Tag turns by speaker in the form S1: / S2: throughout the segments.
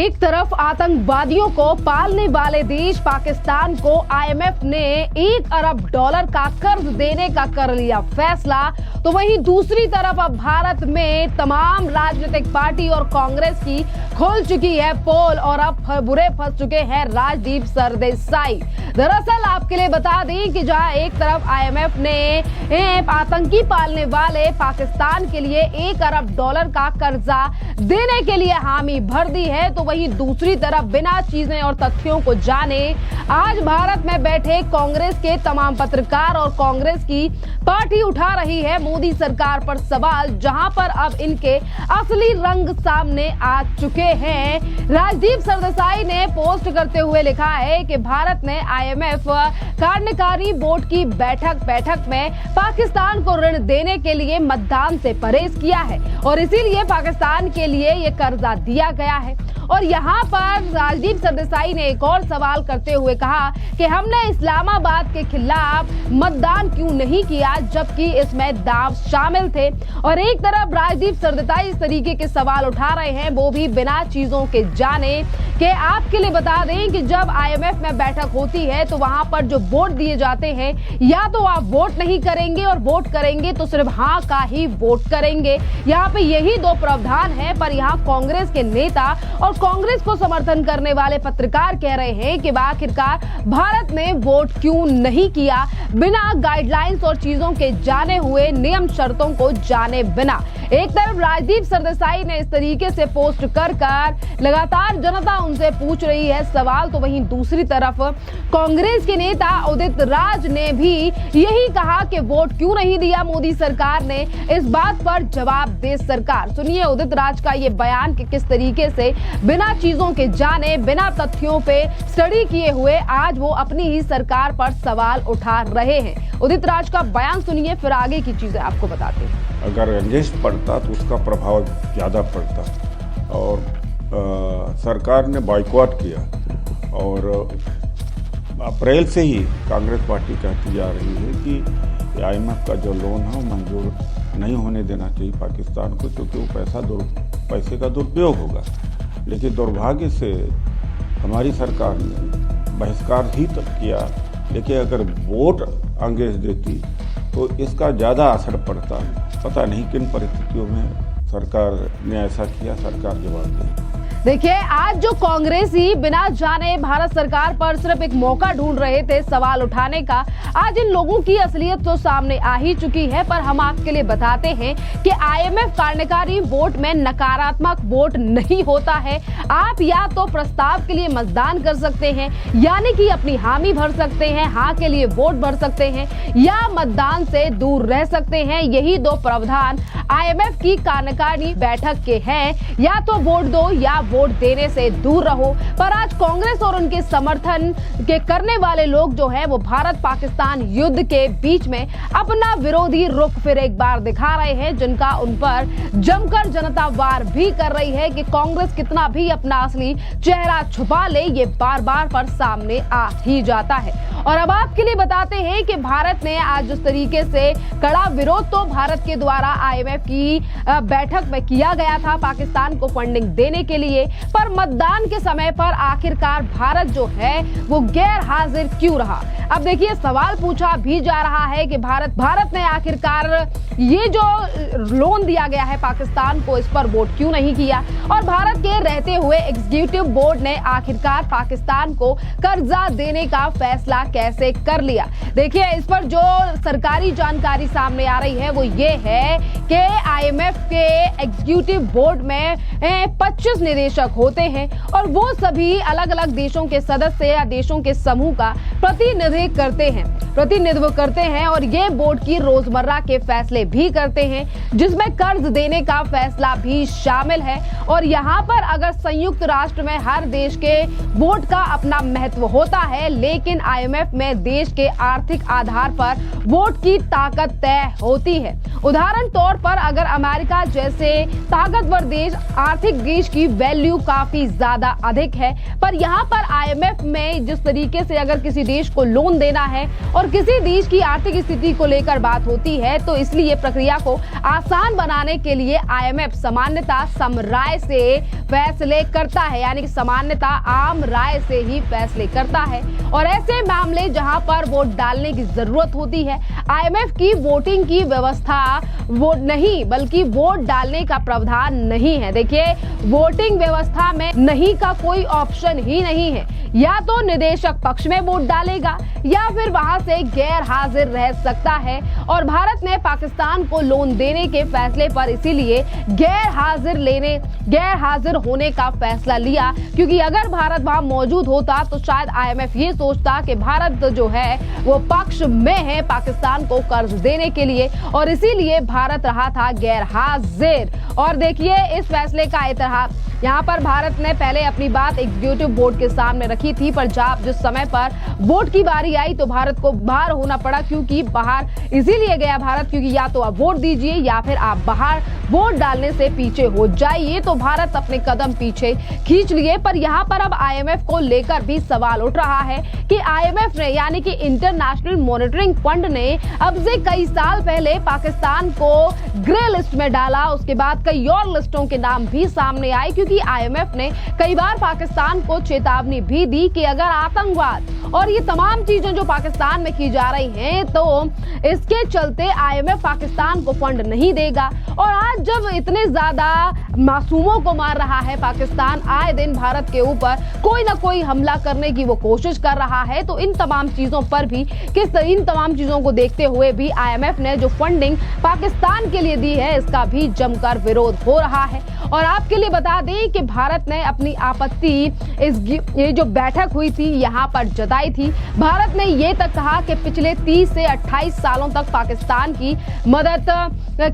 S1: एक तरफ आतंकवादियों को पालने वाले देश पाकिस्तान को आईएमएफ ने $1 अरब का कर्ज देने का कर लिया फैसला, तो वहीं दूसरी तरफ अब भारत में तमाम राजनीतिक पार्टी और कांग्रेस की खुल चुकी है पोल और अब बुरे फंस चुके हैं राजदीप सरदेसाई। दरअसल आपके लिए बता दें कि जहां एक तरफ आईएमएफ ने आतंकी पालने वाले पाकिस्तान के लिए $1 अरब का कर्जा देने के लिए हामी भर दी है, तो वहीं दूसरी तरफ बिना चीजें और तथ्यों को जाने आज भारत में बैठे कांग्रेस के तमाम पत्रकार और कांग्रेस की पार्टी उठा रही है मोदी सरकार पर सवाल, जहां पर अब इनके असली रंग सामने आ चुके हैं। राजदीप सरदेसाई ने पोस्ट करते हुए लिखा है कि भारत ने आईएमएफ कार्यकारी बोर्ड की बैठक में पाकिस्तान को ऋण देने के लिए मतदान से परहेज किया है और इसीलिए पाकिस्तान के लिए ये कर्जा दिया गया है। और यहाँ पर राजदीप सरदेसाई ने एक और सवाल करते हुए कहा कि हमने इस्लामाबाद के खिलाफ मतदान क्यों नहीं किया, जबकि इसमें दाव शामिल थे। और एक तरफ राजदीप सरदेसाई इस तरीके के सवाल उठा रहे हैं, वो भी बिना चीजों के जाने। कि आपके लिए बता दें कि जब आईएमएफ में बैठक होती है तो वहां पर जो वोट दिए जाते हैं, या तो आप वोट नहीं करेंगे और वोट करेंगे तो सिर्फ हाँ का ही वोट करेंगे। यहाँ पे यही दो प्रावधान है, पर यहाँ कांग्रेस के नेता और कांग्रेस को समर्थन करने वाले पत्रकार कह रहे हैं कि आखिरकार भारत ने वोट क्यों नहीं किया, बिना गाइडलाइंस और चीजों के जाने हुए, नियम शर्तों को जाने बिना। एक तरफ राजदीप सरदेसाई ने इस तरीके से पोस्ट कर लगातार जनता उनसे पूछ रही है सवाल, तो वहीं दूसरी तरफ कांग्रेस के नेता उदित राज ने भी यही कहा कि वोट क्यों नहीं दिया मोदी सरकार ने, इस बात पर जवाब दे सरकार। सुनिए उदित राज का ये बयान कि किस तरीके से बिना चीजों के जाने, बिना तथ्यों पे स्टडी किए हुए आज वो अपनी ही सरकार पर सवाल उठा रहे हैं। उदित राज का बयान सुनिए, फिर आगे की चीजें आपको बताते हैं।
S2: अगर रंजिश पड़ता तो उसका प्रभाव ज़्यादा पड़ता और सरकार ने बॉयकॉट किया और अप्रैल से ही कांग्रेस पार्टी कहती जा रही है कि आईएमएफ का जो लोन है वो मंजूर नहीं होने देना चाहिए पाकिस्तान को, क्योंकि वो पैसे का दुरुपयोग होगा। लेकिन दुर्भाग्य से हमारी सरकार ने बहिष्कार ही तक किया, लेकिन अगर वोट अंग्रेज देती तो इसका ज़्यादा असर पड़ता। पता नहीं किन परिस्थितियों में सरकार ने ऐसा किया, सरकार जवाब दे।
S1: देखिए आज जो कांग्रेसी बिना जाने भारत सरकार पर सिर्फ एक मौका ढूंढ रहे थे सवाल उठाने का, आज इन लोगों की असलियत तो सामने आ ही चुकी है। पर हम आपके लिए बताते हैं कि आईएमएफ कार्यकारी वोट में नकारात्मक वोट नहीं होता है। आप या तो प्रस्ताव के लिए मतदान कर सकते हैं, यानी कि अपनी हामी भर सकते हैं, हाँ के लिए वोट भर सकते हैं, या मतदान से दूर रह सकते हैं। यही दो प्रावधान आईएमएफ की कार्यकारी बैठक के हैं, या तो वोट दो या वोट देने से दूर रहो। पर आज कांग्रेस और उनके समर्थन के करने वाले लोग जो है वो भारत पाकिस्तान युद्ध के बीच में अपना विरोधी रुख फिर एक बार दिखा रहे हैं, जिनका उन पर जमकर जनता वार भी कर रही है कि कांग्रेस कितना भी अपना असली चेहरा छुपा ले, ये बार बार पर सामने आ ही जाता है। और अब आपके लिए बताते हैं कि भारत ने आज जिस तरीके से कड़ा विरोध तो भारत के द्वारा आईएमएफ की बैठक में किया गया था पाकिस्तान को फंडिंग देने के लिए, पर मतदान के समय पर आखिरकार भारत जो है वो गैर हाजिर क्यों रहा। अब देखिए सवाल पूछा भी जा रहा है कि भारत ने आखिरकार ये जो लोन दिया गया है पाकिस्तान को, इस पर वोट क्यों नहीं किया, और भारत के रहते हुए एग्जीक्यूटिव बोर्ड ने आखिरकार पाकिस्तान को कर्जा देने का फैसला कैसे कर लिया। देखिए इस पर जो सरकारी जानकारी सामने आ रही है वो ये है कि आईएमएफ के एग्जीक्यूटिव बोर्ड में 25 निदेशक होते हैं और वो सभी अलग अलग देशों के सदस्य या देशों के समूह का प्रतिनिधित्व करते हैं और ये बोर्ड की रोजमर्रा के फैसले भी करते हैं, जिसमें कर्ज देने का फैसला भी शामिल है। और यहाँ पर अगर संयुक्त राष्ट्र में हर देश के वोट का अपना महत्व होता है, लेकिन आईएमएफ में देश के आर्थिक आधार पर वोट की ताकत तय होती है। उदाहरण तौर पर अगर अमेरिका जैसे ताकतवर देश आर्थिक देश की वैल्यू वैल्यू काफी ज्यादा अधिक है। पर यहाँ पर IMF में जिस तरीके से अगर किसी देश को लोन देना है और किसी देश की आर्थिक स्थिति को लेकर बात होती है, तो इसलिए प्रक्रिया को आसान बनाने के लिए IMF सामान्यतः सम राय से फैसले करता है, यानी कि सामान्यतः आम राय से ही फैसले करता है। और ऐसे मामले जहां पर वोट डालने की जरूरत होती है, IMF की वोटिंग की व्यवस्था वो नहीं बल्कि वोट डालने का प्रावधान नहीं है। देखिए, वोटिंग व्यवस्था में नहीं का कोई ऑप्शन ही नहीं है। या तो निदेशक पक्ष में वोट डालेगा या फिर वहां से गैर हाजिर रह सकता है। और भारत ने पाकिस्तान को लोन देने के फैसले पर इसीलिए गैर हाजिर होने का फैसला लिया, क्योंकि अगर भारत वहां मौजूद होता तो शायद IMF ये सोचता कि भारत जो है वो पक्ष में है पाकिस्तान को कर्ज देने के लिए, और इसीलिए भारत रहा था गैर हाजिर। और देखिए, इस फैसले का इतिहास यहाँ पर भारत ने पहले अपनी बात एग्जीक्यूटिव बोर्ड के सामने रखी थी, पर जिस समय पर वोट की बारी आई तो भारत को बाहर होना पड़ा। क्योंकि बाहर इसीलिए गया भारत क्योंकि या तो आप वोट दीजिए या फिर आप बाहर वोट डालने से पीछे हो जाइए। तो भारत अपने कदम पीछे खींच लिए। पर यहाँ पर अब IMF को लेकर भी सवाल उठ रहा है कि IMF ने, यानी कि इंटरनेशनल मॉनिटरिंग फंड ने अब से कई साल पहले पाकिस्तान को ग्रे लिस्ट में डाला। उसके बाद कई और लिस्टों के नाम भी सामने आए, क्योंकि IMF ने कई बार पाकिस्तान को चेतावनी भी दी कि अगर आतंकवाद और ये तमाम चीजें जो पाकिस्तान में की जा रही हैं तो इसके चलते IMF पाकिस्तान को फंड नहीं देगा। और आज जब इतने ज्यादा मासूमों को मार रहा है पाकिस्तान, आए दिन भारत के ऊपर कोई ना कोई हमला करने की वो कोशिश कर रहा है, तो इन तमाम चीजों पर भी इन तमाम चीजों को देखते हुए भी IMF ने जो फंडिंग पाकिस्तान के लिए दी है इसका भी जमकर विरोध हो रहा है। और आपके लिए बता दें कि भारत ने अपनी आपत्ति ये जो बैठक हुई थी यहाँ पर जताई थी। भारत ने ये तक कहा कि पिछले 30 से 28 सालों तक पाकिस्तान की मदद,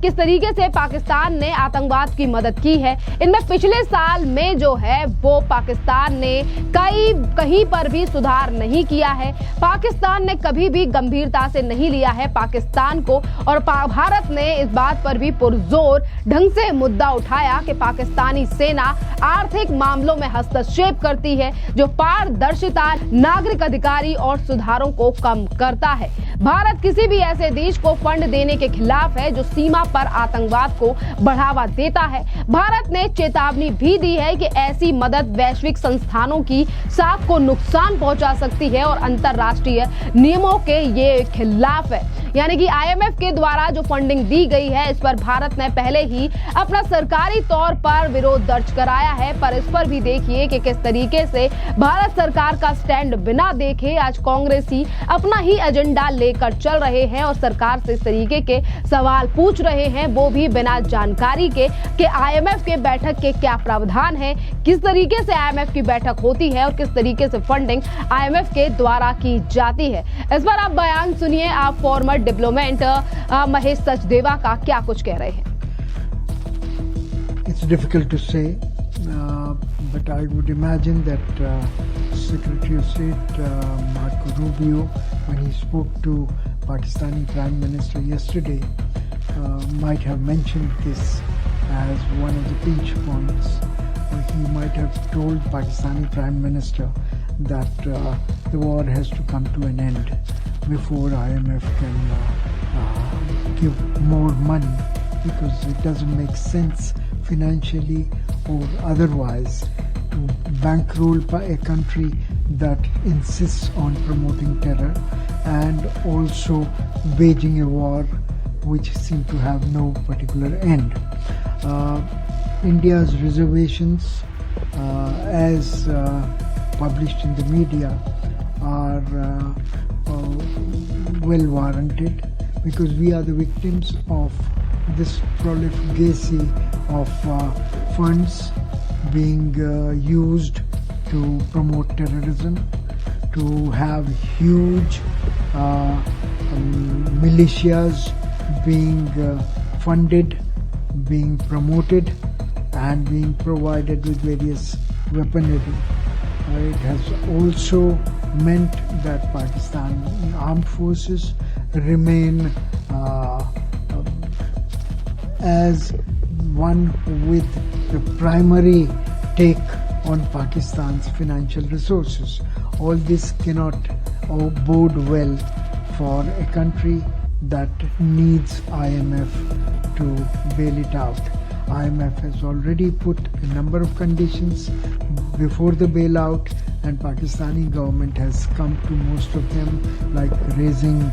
S1: किस तरीके से पाकिस्तान ने आतंकवाद की मदद की है, इनमें पिछले साल में जो है वो पाकिस्तान ने कहीं पर भी सुधार नहीं किया है। पाकिस्तान ने कभी भी गंभीरता से नहीं लिया है पाकिस्तान को। और भारत ने इस बात पर भी पुरजोर ढंग से मुद्दा उठाया कि पाकिस्तानी सेना आर्थिक मामलों में हस्तक्षेप करती है, जो पारदर्शिता, नागरिक अधिकारी और सुधारों को कम करता है। भारत किसी भी ऐसे देश को फंड देने के खिलाफ है जो सीमा पर आतंकवाद को बढ़ावा देता है। भारत ने चेतावनी भी दी है कि ऐसी मदद वैश्विक संस्थानों की साख को नुकसान पहुंचा सकती है और अंतरराष्ट्रीय नियमों के ये खिलाफ है। यानी कि IMF के द्वारा जो फंडिंग दी गई है इस पर भारत ने पहले ही अपना सरकारी तौर पर विरोध दर्ज कराया है। पर इस पर भी देखिए कि किस तरीके से भारत सरकार का स्टैंड बिना देखे आज कांग्रेसी अपना ही एजेंडा लेकर चल रहे हैं और सरकार से इस तरीके के सवाल पूछ रहे हैं, वो भी बिना जानकारी के कि IMF के बैठक के क्या प्रावधान है, किस तरीके से IMF की बैठक होती है और किस तरीके से फंडिंग IMF के द्वारा की जाती है। इस पर आप बयान सुनिए, आप फॉर्मर डिप्लोमेट महेश सचदेवा का क्या कुछ कह रहे हैं।
S3: It's difficult to say, but I would imagine that Secretary of State Marco Rubio, when he spoke to Pakistani Prime Minister yesterday, might have mentioned this as one of the pinch points. He might have told Pakistani Prime Minister that the war has to come to an end before IMF can give more money, because it doesn't make sense financially or otherwise to bankroll a country that insists on promoting terror and also waging a war which seems to have no particular end. India's reservations, as published in the media, are well warranted, because we are the victims of this profligacy of funds being used to promote terrorism, to have huge militias being funded, being promoted and being provided with various weaponry. It has also meant that Pakistani armed forces remain as one with the primary take on Pakistan's financial resources. All this cannot bode well for a country that needs IMF to bail it out. IMF has already put a number of conditions before the bailout, and Pakistani government has come to most of them, like raising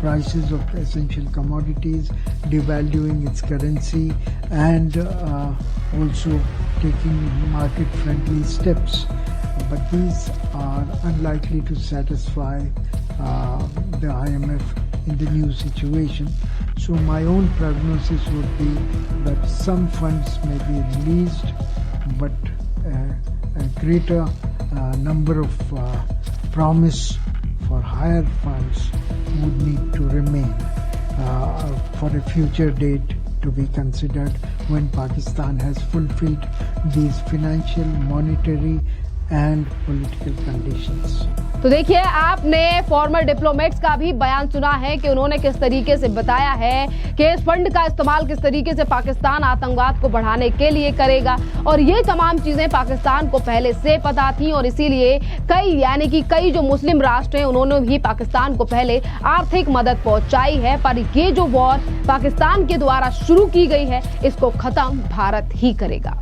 S3: prices of essential commodities, devaluing its currency, and also taking market-friendly steps. But these are unlikely to satisfy the IMF in the new situation. So my own prognosis would be that some funds may be released, but a greater number of promise for higher funds would need to remain for a future date to be considered when Pakistan has fulfilled these financial, monetary and political conditions.
S1: तो देखिए, आपने farmer diplomats का भी बयान सुना है कि उन्होंने किस तरीके से बताया है कि इस फंड का इस्तेमाल किस तरीके से पाकिस्तान आतंकवाद को बढ़ाने के लिए करेगा, और ये तमाम चीजें पाकिस्तान को पहले से पता थी, और इसीलिए कई जो मुस्लिम राष्ट्र हैं उन्होंने भी पाकिस्तान को पहले आर्थिक मदद पहुंचाई है। पर ये जो वॉर पाकिस्तान के द्वारा शुरू की गई है, इसको खत्म भारत ही करेगा।